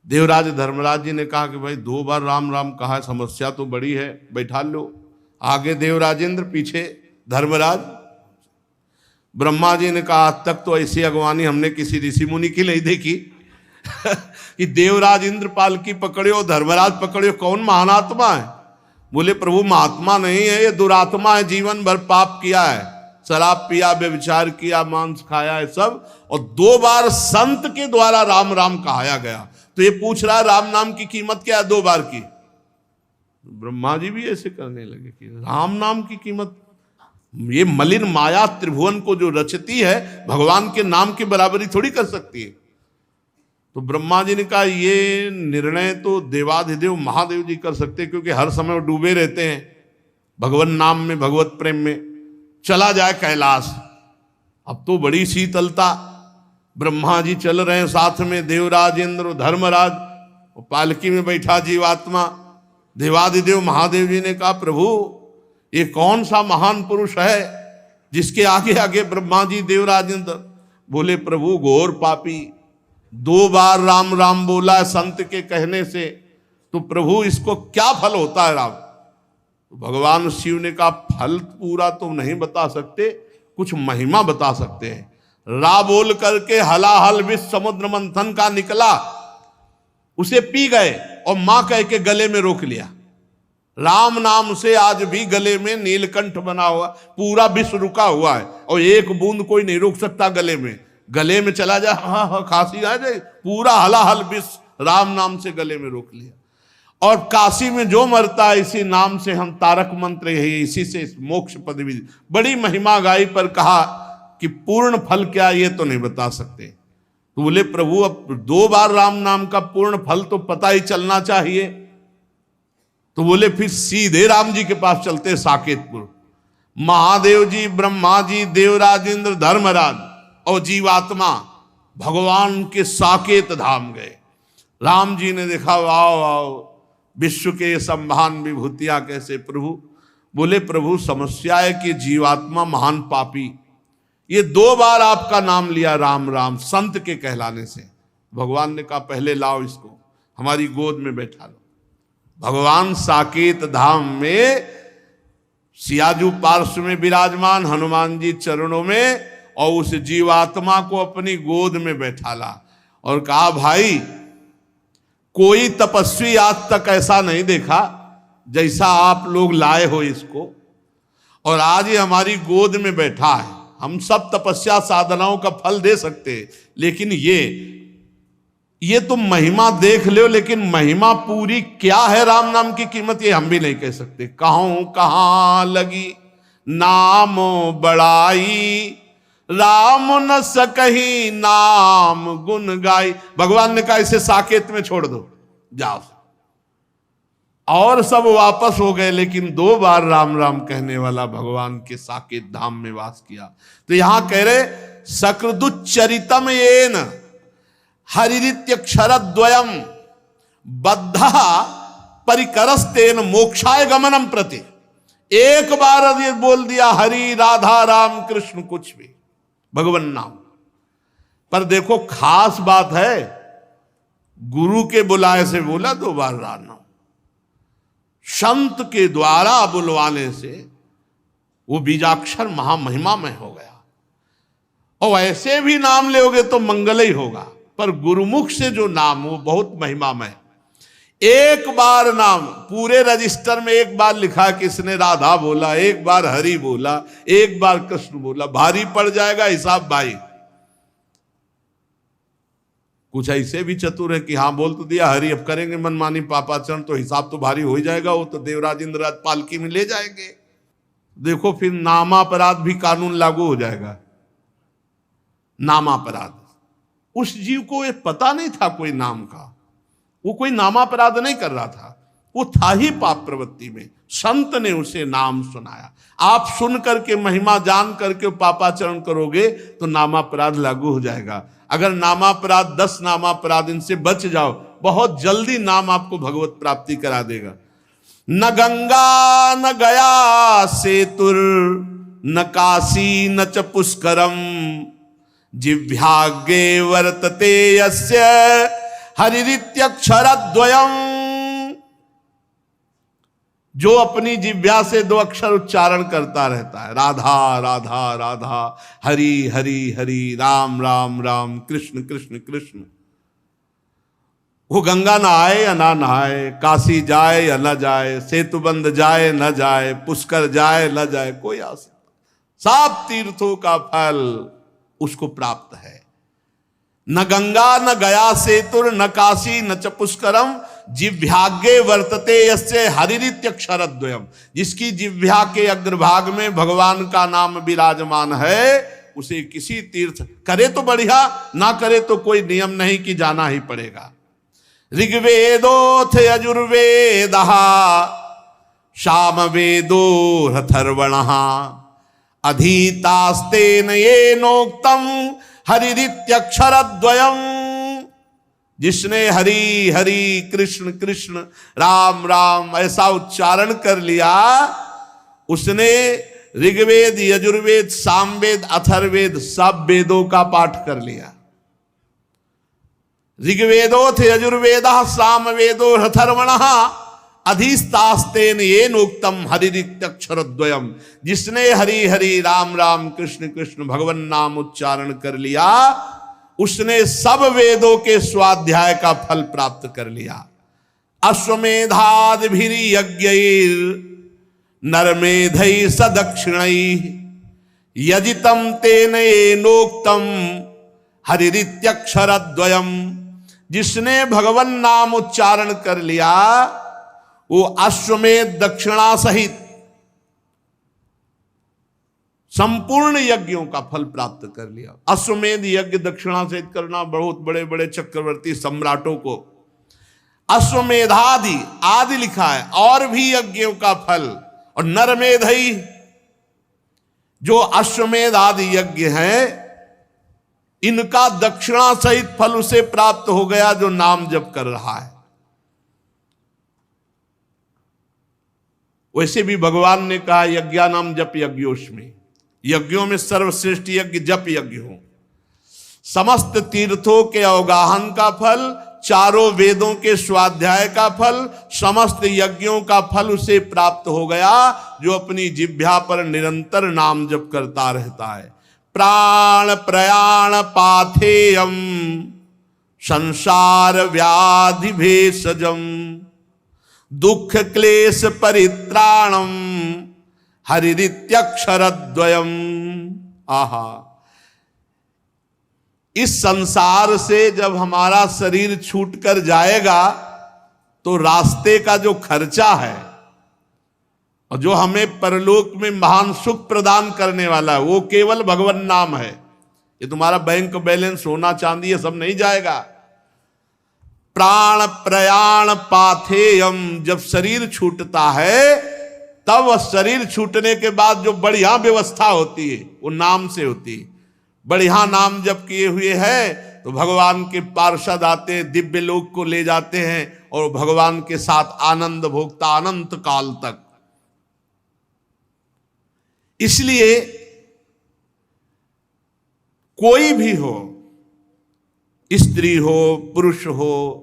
देवराज धर्मराज जी ने कहा कि भाई 2 बार राम राम कहा, समस्या तो बड़ी है, बैठा लो। आगे देवराजेंद्र, पीछे धर्मराज। ब्रह्मा जी ने कहा, आज तक तो ऐसी अगवानी हमने किसी ऋषि मुनि की नहीं देखी। कि देवराज इंद्रपाल की पकड़े धर्मराज पकड़े, कौन महात्मा है? बोले प्रभु महात्मा नहीं है, ये दुरात्मा है, जीवन भर पाप किया है, शराब पिया, व्यभिचार किया, मांस खाया है सब, और 2 बार संत के द्वारा राम राम कहाया गया। तो ये पूछ रहा है राम नाम की कीमत क्या है 2 बार की? ब्रह्मा जी भी ऐसे करने लगे कि राम नाम की कीमत, ये मलिन माया त्रिभुवन को जो रचती है भगवान के नाम की बराबरी थोड़ी कर सकती है। तो ब्रह्मा जी ने कहा ये निर्णय तो देवाधिदेव महादेव जी कर सकते हैं, क्योंकि हर समय वो डूबे रहते हैं भगवान नाम में, भगवत प्रेम में। चला जाए कैलाश। अब तो बड़ी शीतलता, ब्रह्मा जी चल रहे हैं साथ में, देवराज इंद्र धर्मराज, पालकी में बैठा जीवात्मा। देवाधिदेव महादेव जी ने कहा प्रभु ये कौन सा महान पुरुष है जिसके आगे आगे ब्रह्मा जी देवराज इंद्र? बोले प्रभु घोर पापी, 2 बार राम राम बोला है संत के कहने से, तो प्रभु इसको क्या फल होता है राम? तो भगवान शिव ने कहा फल पूरा तो नहीं बता सकते, कुछ महिमा बता सकते हैं। रा बोल करके हलाहल विष समुद्र मंथन का निकला, उसे पी गए और मां कह के गले में रोक लिया। राम नाम से आज भी गले में नीलकंठ बना हुआ, पूरा विश्व रुका हुआ है और एक बूंद कोई नहीं रोक सकता गले में। गले में चला जाए हाँ हाँ खांसी आ जाए, पूरा हलाहल विष राम नाम से गले में रोक लिया। और काशी में जो मरता है इसी नाम से, हम तारक मंत्र है इसी से मोक्ष पदवी, बड़ी महिमा गाई, पर कहा कि पूर्ण फल क्या ये तो नहीं बता सकते। तो बोले प्रभु अब 2 बार राम नाम का पूर्ण फल तो पता ही चलना चाहिए। तो बोले फिर सीधे राम जी के पास चलते साकेतपुर। महादेव जी, ब्रह्मा जी, देवराज इंद्र, धर्मराज और जीवात्मा भगवान के साकेत धाम गए। राम जी ने देखा वाओ वाओ, विश्व के संभान विभूतियां कैसे प्रभु। बोले प्रभु समस्या है कि जीवात्मा महान पापी, ये 2 बार आपका नाम लिया राम राम संत के कहलाने से। भगवान ने कहा पहले लाओ इसको हमारी गोद में बैठा लो। भगवान साकेत धाम में सियाजू पार्श्व में विराजमान, हनुमान जी चरणों में, और उस जीवात्मा को अपनी गोद में बैठाला और कहा भाई कोई तपस्वी आज तक ऐसा नहीं देखा जैसा आप लोग लाए हो इसको, और आज ये हमारी गोद में बैठा है। हम सब तपस्या साधनाओं का फल दे सकते हैं, लेकिन ये तुम महिमा देख लो, लेकिन महिमा पूरी क्या है राम नाम की कीमत ये हम भी नहीं कह सकते। कहां लगी नाम बड़ाई, राम न सकही नाम गुण गाई। भगवान ने कहा इसे साकेत में छोड़ दो जाओ, और सब वापस हो गए, लेकिन 2 बार राम राम कहने वाला भगवान के साकेत धाम में वास किया। तो यहां कह रहे सकृदुच्चरितम येन हरिरित्यक्षरद्वयम बद्धा परिकरस्तेन मोक्षाय गमनम प्रति। एक बार ये बोल दिया हरि राधा राम कृष्ण कुछ भी भगवान नाम, पर देखो खास बात है गुरु के बुलाए से बोला 2 बार राम नाम, संत के द्वारा बुलवाने से वो बीजाक्षर महामहिमामय हो गया। और ऐसे भी नाम लोगे तो मंगल ही होगा, पर गुरुमुख से जो नाम वो बहुत महिमामय। एक बार नाम पूरे रजिस्टर में एक बार लिखा किसने राधा बोला, एक बार हरि बोला, एक बार कृष्ण बोला, भारी पड़ जाएगा हिसाब भाई। कुछ ऐसे भी चतुर है कि हाँ बोल तो दिया हरि, अब करेंगे मनमानी पापाचरण तो हिसाब तो भारी हो ही जाएगा, वो तो देवराज इंद्रराज पालकी में ले जाएंगे। देखो फिर नामापराध भी कानून लागू हो जाएगा। नामापराध, उस जीव को ये पता नहीं था कोई नाम का, वो कोई नामापराध नहीं कर रहा था, वो था ही पाप प्रवृत्ति में। संत ने उसे नाम सुनाया। आप सुन करके महिमा जान करके पापाचरण करोगे तो नामापराध लागू हो जाएगा। अगर नामापराध 10 नामापराध इनसे बच जाओ, बहुत जल्दी नाम आपको भगवत प्राप्ति करा देगा। न गंगा न गया सेतुर, न काशी न च पुष्करम, जिह्वाग्रे वर्तते यस्य हरिरित्यक्षरद्वयम्। जो अपनी जिह्वा से 2 अक्षर उच्चारण करता रहता है, राधा राधा राधा, हरि हरि हरि, राम राम राम, कृष्ण कृष्ण कृष्ण, वो गंगा नहाए या ना नहाए, काशी जाए या न जाए, सेतुबंध जाए न जाए, पुष्कर जाए न जाए, कोई आशा, सब तीर्थों का फल उसको प्राप्त है। न गंगा न गया सेतुर न काशी न च पुष्करम जिह्वाग्ये वर्तते यस्य हरिरित्यक्षरद्वयम्। जिसकी जिह्वा के अग्रभाग में भगवान का नाम विराजमान है, उसे किसी तीर्थ, करे तो बढ़िया, ना करे तो कोई नियम नहीं कि जाना ही पड़ेगा। ऋग्वेदोथ यजुर्वेदः सामवेदो अथर्वणः अधीतास्तेन येनोक्तम् हरिरित्यक्षरद्वयम्। जिसने हरि हरि कृष्ण कृष्ण राम राम ऐसा उच्चारण कर लिया, उसने ऋग्वेद यजुर्वेद सामवेद अथर्ववेद सब वेदों का पाठ कर लिया। ऋग्वेदोथ यजुर्वेदः सामवेदो अथर्वणः अधिस्तास्तेन येनोक्तम हरिरित्यक्षरद्वयम्। जिसने हरि हरि राम राम कृष्ण कृष्ण भगवन नाम उच्चारण कर लिया, उसने सब वेदों के स्वाध्याय का फल प्राप्त कर लिया। अश्वमेधादिभिर्यज्ञैर् नरमेधैः सदक्षिणैः यजितं तेन येनोक्तम हरिरित्यक्षरद्वयम्। जिसने भगवन नाम उच्चारण कर लिया, वो अश्वमेध दक्षिणा सहित संपूर्ण यज्ञों का फल प्राप्त कर लिया। अश्वमेध यज्ञ दक्षिणा सहित करना, बहुत बड़े बड़े चक्रवर्ती सम्राटों को अश्वमेधादि आदि लिखा है, और भी यज्ञों का फल। और नरमेधई जो अश्वमेध आदि यज्ञ हैं, इनका दक्षिणा सहित फल उसे प्राप्त हो गया जो नाम जप कर रहा है। वैसे भी भगवान ने कहा यज्ञानाम जप यज्ञोस्मि, यज्ञों में सर्वश्रेष्ठ यज्ञ जप यज्ञ हो। समस्त तीर्थों के अवगाहन का फल, चारों वेदों के स्वाध्याय का फल, समस्त यज्ञों का फल उसे प्राप्त हो गया जो अपनी जिह्वा पर निरंतर नाम जप करता रहता है। प्राण प्रयाण पाथेयम संसार व्याधि भेषजम दुख क्लेश परित्राणम हरिरित्यक्षरद्वयम्। आहा, इस संसार से जब हमारा शरीर छूट कर जाएगा तो रास्ते का जो खर्चा है और जो हमें परलोक में महान सुख प्रदान करने वाला है, वो केवल भगवन नाम है। ये तुम्हारा बैंक बैलेंस, सोना चांदी, ये सब नहीं जाएगा। प्राण प्रयाण पाथेयम, जब शरीर छूटता है, तब शरीर छूटने के बाद जो बढ़िया व्यवस्था होती है वो नाम से होती है। बढ़िया नाम जब किए हुए है तो भगवान के पार्षद आते, दिव्य लोक को ले जाते हैं और भगवान के साथ आनंद भोगता अनंत काल तक। इसलिए कोई भी हो, स्त्री हो, पुरुष हो,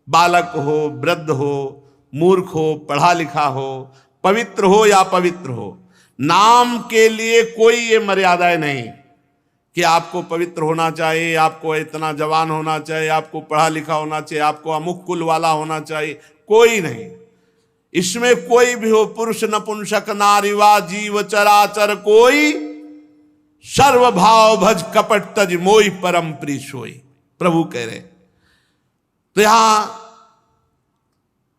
बालक हो, वृद्ध हो, मूर्ख हो, पढ़ा लिखा हो, पवित्र हो या पवित्र हो, नाम के लिए कोई ये मर्यादाएं नहीं कि आपको पवित्र होना चाहिए, आपको इतना जवान होना चाहिए, आपको पढ़ा लिखा होना चाहिए, आपको अमुक कुल वाला होना चाहिए, कोई नहीं। इसमें कोई भी हो, पुरुष नपुंसक नारीवा जीव चराचर कोई, सर्वभाव भज कपट तज मोहि परम प्रिय सोई, प्रभु कह रहे। तो यहां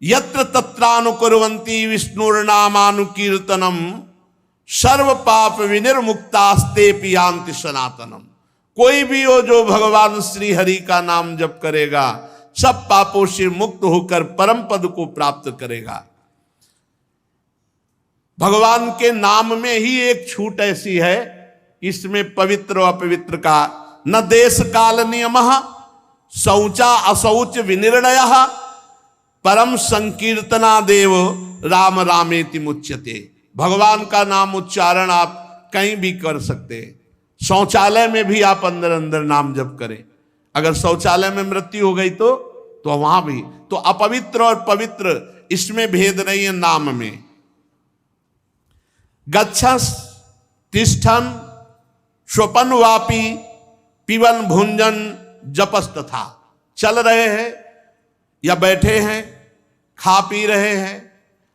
यत्र तत्रानुकुर्वन्ति विष्णुर्नामानुकीर्तनम सर्व पाप विनिर्मुक्तास्ते पियांति सनातनम। कोई भी हो जो भगवान श्री हरि का नाम जप करेगा, सब पापों से मुक्त होकर परम पद को प्राप्त करेगा। भगवान के नाम में ही एक छूट ऐसी है, इसमें पवित्र और अपवित्र का न देश काल नियमः शौचा अशौच विनिर्णयः परम संकीर्तना देव राम रामेति मुच्यते। भगवान का नाम उच्चारण आप कहीं भी कर सकते हैं। शौचालय में भी आप अंदर अंदर नाम जप करें। अगर शौचालय में मृत्यु हो गई तो वहां भी। तो अपवित्र और पवित्र इसमें भेद नहीं है नाम में। गच्छस तिष्ठन स्वपन वापी पिबन भुंजन जपस तथा, चल रहे हैं या बैठे हैं, खा पी रहे हैं,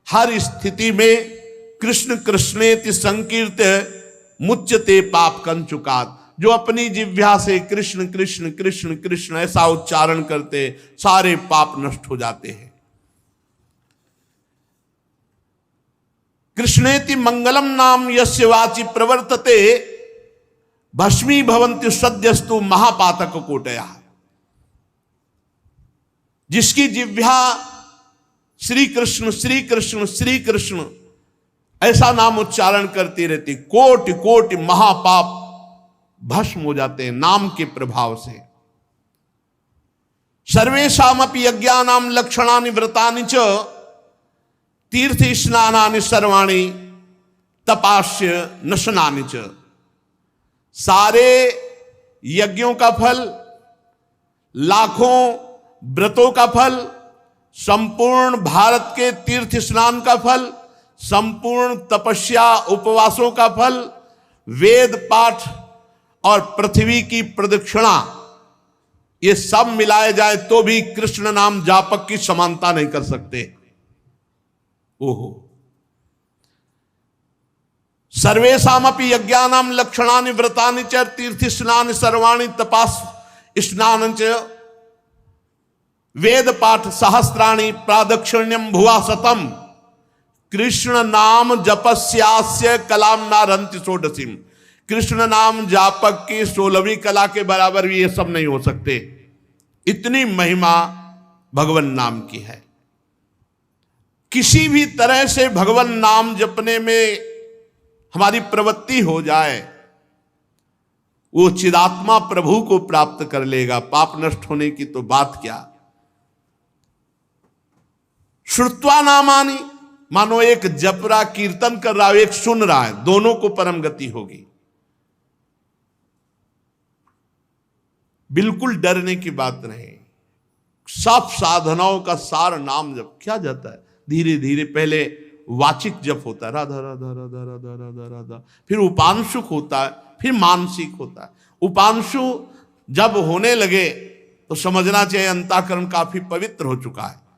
हर स्थिति में कृष्ण कृष्णेति संकीर्त्य मुच्यते पाप कंचुकात्। जो अपनी जिह्वा से कृष्ण कृष्ण कृष्ण कृष्ण ऐसा उच्चारण करते, सारे पाप नष्ट हो जाते हैं। कृष्णेति मंगलम नाम यस्य वाचि प्रवर्तते भस्मी भवन्ति सद्यस्तु महापातक कोटया। जिसकी जिह्वा श्री कृष्ण श्री कृष्ण श्री कृष्ण ऐसा नाम उच्चारण करती रहती, कोटि कोटि महापाप भस्म हो जाते हैं नाम के प्रभाव से। सर्वेषामपि यज्ञानां लक्षणानि व्रतानि च तीर्थ स्नानानि सर्वाणि तपास्य नशनानि च। सारे यज्ञों का फल, लाखों व्रतों का फल, संपूर्ण भारत के तीर्थ स्नान का फल, संपूर्ण तपस्या उपवासों का फल, वेद पाठ और पृथ्वी की प्रदक्षिणा, ये सब मिलाए जाए तो भी कृष्ण नाम जापक की समानता नहीं कर सकते। ओहो, सर्वेषामपि यज्ञानां लक्षणानि व्रतानि च तीर्थ स्नान सर्वाणि तपास स्नान च वेद पाठ सहस्राणि प्रादक्षिण्यम भुवा शतम कृष्ण नाम जपस्यास्य कलाम नारंति षोडशीम। कृष्ण नाम जापक की 16वीं कला के बराबर भी ये सब नहीं हो सकते। इतनी महिमा भगवान नाम की है। किसी भी तरह से भगवान नाम जपने में हमारी प्रवृत्ति हो जाए, वो चिदात्मा प्रभु को प्राप्त कर लेगा। पाप नष्ट होने की तो बात क्या। श्रुत्वा नामानि, मानो एक जप रहा कीर्तन कर रहा है, एक सुन रहा है, दोनों को परम गति होगी। बिल्कुल डरने की बात नहीं। सब साधनाओं का सार नाम जप किया जाता है। धीरे धीरे पहले वाचिक जप होता है, राधा राधा राधा राधा राधा राधा, फिर उपांशुक होता है, फिर मानसिक होता है। उपांशु जब होने लगे तो समझना चाहिए अंतःकरण काफी पवित्र हो चुका है।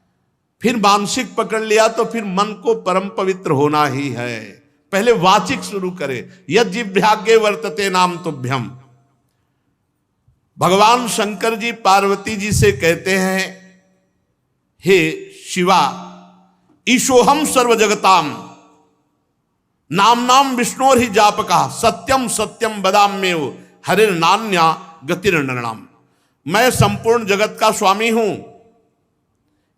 फिर मानसिक पकड़ लिया तो फिर मन को परम पवित्र होना ही है। पहले वाचिक शुरू करे। यद जिह्वाग्रे वर्तते नाम तुभ्यम। भगवान शंकर जी पार्वती जी से कहते हैं, हे शिवा, ईशोहम सर्व जगताम नाम नाम विष्णोर ही जापका सत्यम सत्यम बदाम्येव हरिर नान्या गतिर नरणाम। मैं संपूर्ण जगत का स्वामी हूं।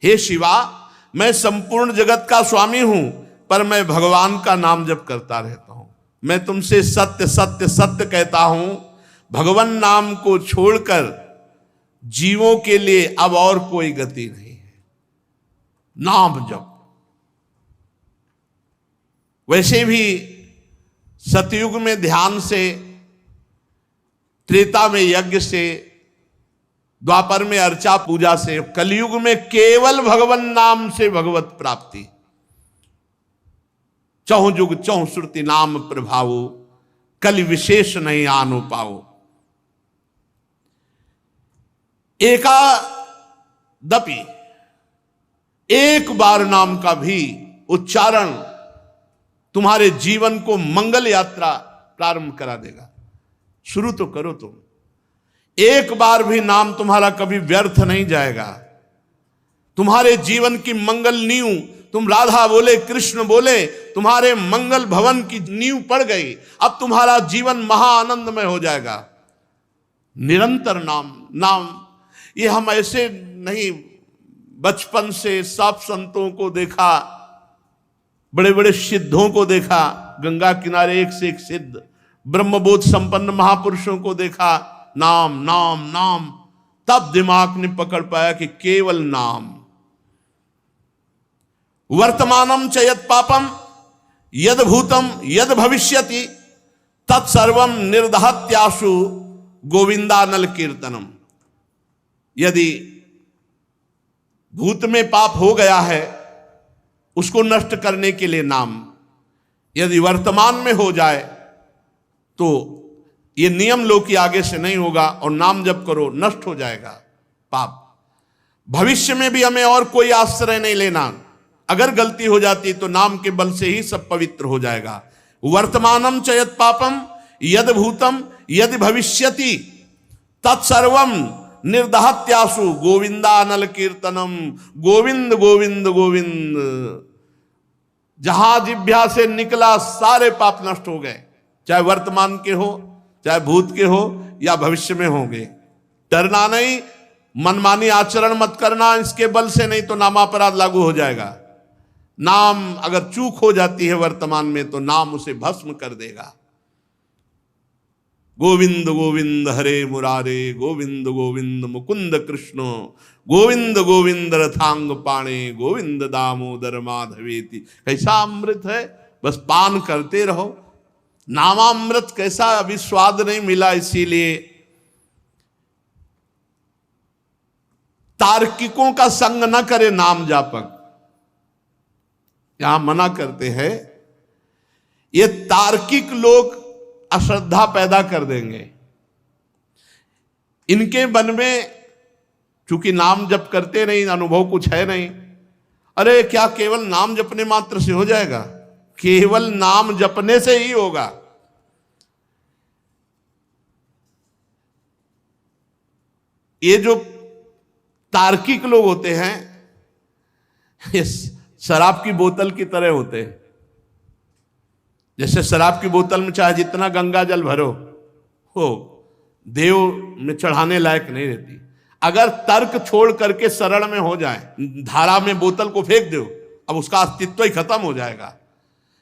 हे शिवा, मैं संपूर्ण जगत का स्वामी हूं, पर मैं भगवान का नाम जप करता रहता हूं। मैं तुमसे सत्य सत्य सत्य कहता हूं, भगवान नाम को छोड़कर जीवों के लिए अब और कोई गति नहीं है। नाम जप। वैसे भी सतयुग में ध्यान से, त्रेता में यज्ञ से, द्वापर में अर्चा पूजा से, कलयुग में केवल भगवान नाम से भगवत प्राप्ति। चहु जुग चहु श्रुति नाम प्रभावो, कलि विशेष नहीं आनो पाओ। एकादपि एक बार नाम का भी उच्चारण तुम्हारे जीवन को मंगल यात्रा प्रारंभ करा देगा। शुरू तो करो तुम। एक बार भी नाम तुम्हारा कभी व्यर्थ नहीं जाएगा। तुम्हारे जीवन की मंगल नींव, तुम राधा बोले कृष्ण बोले, तुम्हारे मंगल भवन की नींव पड़ गई। अब तुम्हारा जीवन महाआनंदमय हो जाएगा। निरंतर नाम नाम। ये हम ऐसे नहीं, बचपन से सब संतों को देखा, बड़े बड़े सिद्धों को देखा, गंगा किनारे एक से एक सिद्ध ब्रह्मबोध संपन्न महापुरुषों को देखा, नाम नाम नाम। तब दिमाग ने पकड़ पाया कि केवल नाम। वर्तमानम च यद पापम यद भूतम यद भविष्यति तत्सर्वम निर्दहत्याशु गोविंदानल कीर्तनम। यदि भूत में पाप हो गया है, उसको नष्ट करने के लिए नाम। यदि वर्तमान में हो जाए तो ये नियम लो कि आगे से नहीं होगा, और नाम जप करो, नष्ट हो जाएगा पाप। भविष्य में भी हमें और कोई आश्रय नहीं लेना। अगर गलती हो जाती तो नाम के बल से ही सब पवित्र हो जाएगा। वर्तमानम च यद पापम यद भूतम यद भविष्यति तत्सर्वम निर्दहत्यासु गोविंदानल कीर्तनम। गोविंद गोविंद गोविंद, जहां जिह्वा से निकला सारे पाप नष्ट हो गए, चाहे वर्तमान के हो, चाहे भूत के हो या भविष्य में होंगे। डरना नहीं, मनमानी आचरण मत करना, इसके बल से नहीं तो नामापराध लागू हो जाएगा। नाम अगर चूक हो जाती है वर्तमान में तो नाम उसे भस्म कर देगा। गोविंद गोविंद हरे मुरारे, गोविंद गोविंद मुकुंद कृष्ण, गोविंद गोविंद रथांग पाणे, गोविंद दामोदर माधवेति। कैसा अमृत है, बस पान करते रहो। नामामृत कैसा, अभी स्वाद नहीं मिला, इसीलिए तार्किकों का संग न करे नाम जापक। यहां मना करते हैं, ये तार्किक लोग अश्रद्धा पैदा कर देंगे। इनके मन में चूंकि नाम जप करते नहीं, अनुभव कुछ है नहीं। अरे क्या केवल नाम जपने मात्र से हो जाएगा? केवल नाम जपने से ही होगा। ये जो तार्किक लोग होते हैं, ये शराब की बोतल की तरह होते हैं। जैसे शराब की बोतल में चाहे जितना गंगा जल भरो हो, देव में चढ़ाने लायक नहीं रहती। अगर तर्क छोड़ करके सरल में हो जाए, धारा में बोतल को फेंक दो, अब उसका अस्तित्व ही खत्म हो जाएगा।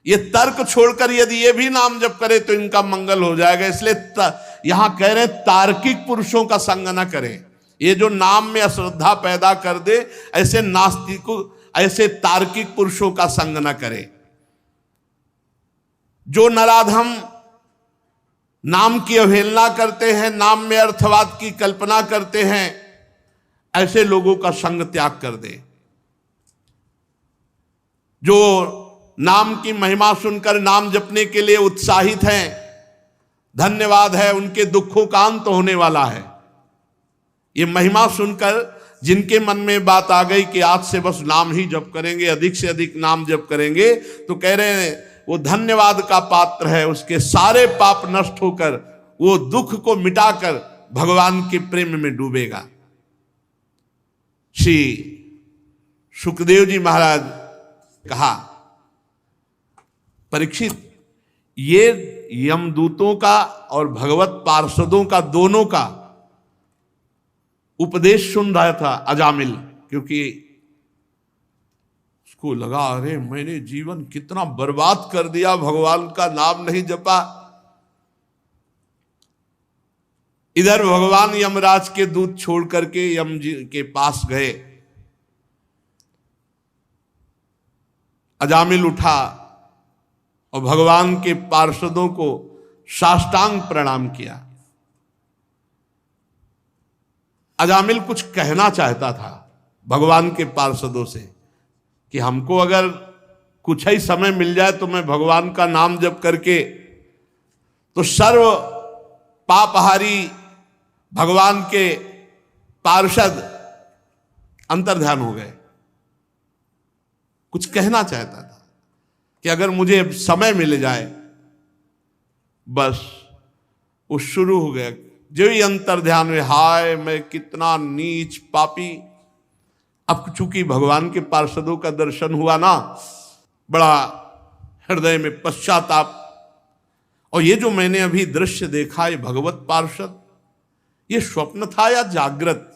ये तर्क छोड़कर यदि ये भी नाम जप करे तो इनका मंगल हो जाएगा। इसलिए यहां कह रहे तार्किक पुरुषों का संग न करें। ये जो नाम में अश्रद्धा पैदा कर दे, ऐसे नास्तिकों, ऐसे तार्किक पुरुषों का संग न करें। जो नराधम नाम की अवहेलना करते हैं, नाम में अर्थवाद की कल्पना करते हैं, ऐसे लोगों का संग त्याग कर दे। जो नाम की महिमा सुनकर नाम जपने के लिए उत्साहित हैं, धन्यवाद है, उनके दुखों का अंत होने वाला है। ये महिमा सुनकर जिनके मन में बात आ गई कि आज से बस नाम ही जप करेंगे, अधिक से अधिक नाम जप करेंगे, तो कह रहे हैं वो धन्यवाद का पात्र है। उसके सारे पाप नष्ट होकर वो दुख को मिटाकर भगवान के प्रेम में डूबेगा। श्री सुखदेव जी महाराज कहा, परीक्षित, ये यमदूतों का और भगवत पार्षदों का, दोनों का उपदेश सुन रहा था अजामिल, क्योंकि उसको लगा अरे मैंने जीवन कितना बर्बाद कर दिया, भगवान का नाम नहीं जपा। इधर भगवान यमराज के दूत छोड़ करके यम जी के पास गए। अजामिल उठा और भगवान के पार्षदों को साष्टांग प्रणाम किया। अजामिल कुछ कहना चाहता था भगवान के पार्षदों से कि हमको अगर कुछ ही समय मिल जाए तो मैं भगवान का नाम जप करके, तो सर्व पापहारी भगवान के पार्षद अंतर्ध्यान हो गए। कुछ कहना चाहता था कि अगर मुझे समय मिल जाए, बस वो शुरू हो गया। जो ही अंतर्ध्यान में, हाय मैं कितना नीच पापी। अब चूंकि भगवान के पार्षदों का दर्शन हुआ ना, बड़ा हृदय में पश्चाताप। और ये जो मैंने अभी दृश्य देखा, ये भगवत पार्षद, ये स्वप्न था या जागृत?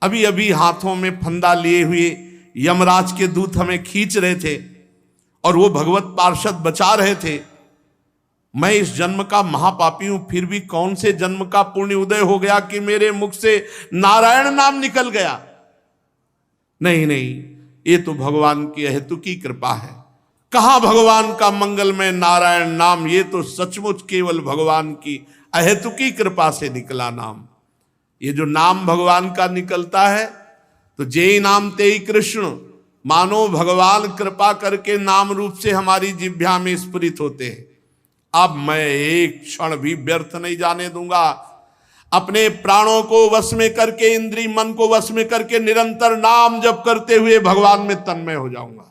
अभी अभी हाथों में फंदा लिए हुए यमराज के दूत हमें खींच रहे थे और वो भगवत पार्षद बचा रहे थे। मैं इस जन्म का महापापी हूं, फिर भी कौन से जन्म का पुण्य उदय हो गया कि मेरे मुख से नारायण नाम निकल गया। नहीं नहीं, ये तो भगवान की अहेतुकी कृपा है। कहां भगवान का मंगलमय नारायण नाम, ये तो सचमुच केवल भगवान की अहेतुकी कृपा से निकला नाम। ये जो नाम भगवान का निकलता है, तो जेई नाम तेई कृष्ण, मानो भगवान कृपा करके नाम रूप से हमारी जिह्वा में स्फुरित होते हैं। अब मैं एक क्षण भी व्यर्थ नहीं जाने दूंगा। अपने प्राणों को वश में करके, इंद्रिय मन को वश में करके निरंतर नाम जप करते हुए भगवान में तन्मय हो जाऊंगा।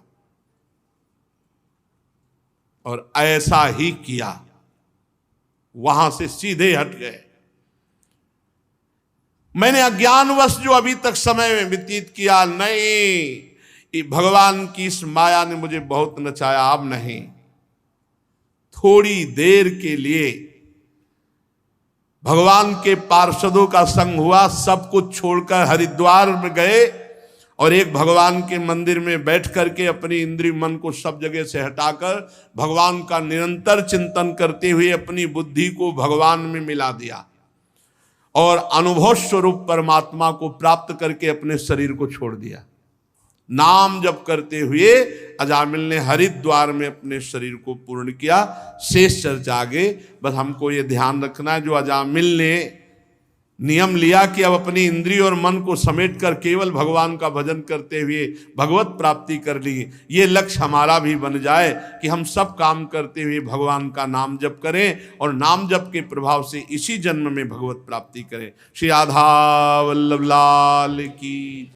और ऐसा ही किया, वहां से सीधे हट गए। मैंने अज्ञानवश जो अभी तक समय व्यतीत किया, नहीं, भगवान की इस माया ने मुझे बहुत नचाया, अब नहीं। थोड़ी देर के लिए भगवान के पार्षदों का संग हुआ, सब कुछ छोड़कर हरिद्वार में गए और एक भगवान के मंदिर में बैठ करके अपनी इंद्रिय मन को सब जगह से हटाकर भगवान का निरंतर चिंतन करते हुए अपनी बुद्धि को भगवान में मिला दिया और अनुभव स्वरूप परमात्मा को प्राप्त करके अपने शरीर को छोड़ दिया। नाम जप करते हुए अजामिल ने हरिद्वार में अपने शरीर को पूर्ण किया। शेष चर्चा आगे। बस हमको ये ध्यान रखना है, जो अजामिल ने नियम लिया कि अब अपनी इंद्रिय और मन को समेट कर केवल भगवान का भजन करते हुए भगवत प्राप्ति कर ली, ये लक्ष्य हमारा भी बन जाए कि हम सब काम करते हुए भगवान का नाम जप करें और नाम जप के प्रभाव से इसी जन्म में भगवत प्राप्ति करें। श्री राधा वल्लभ लाल की।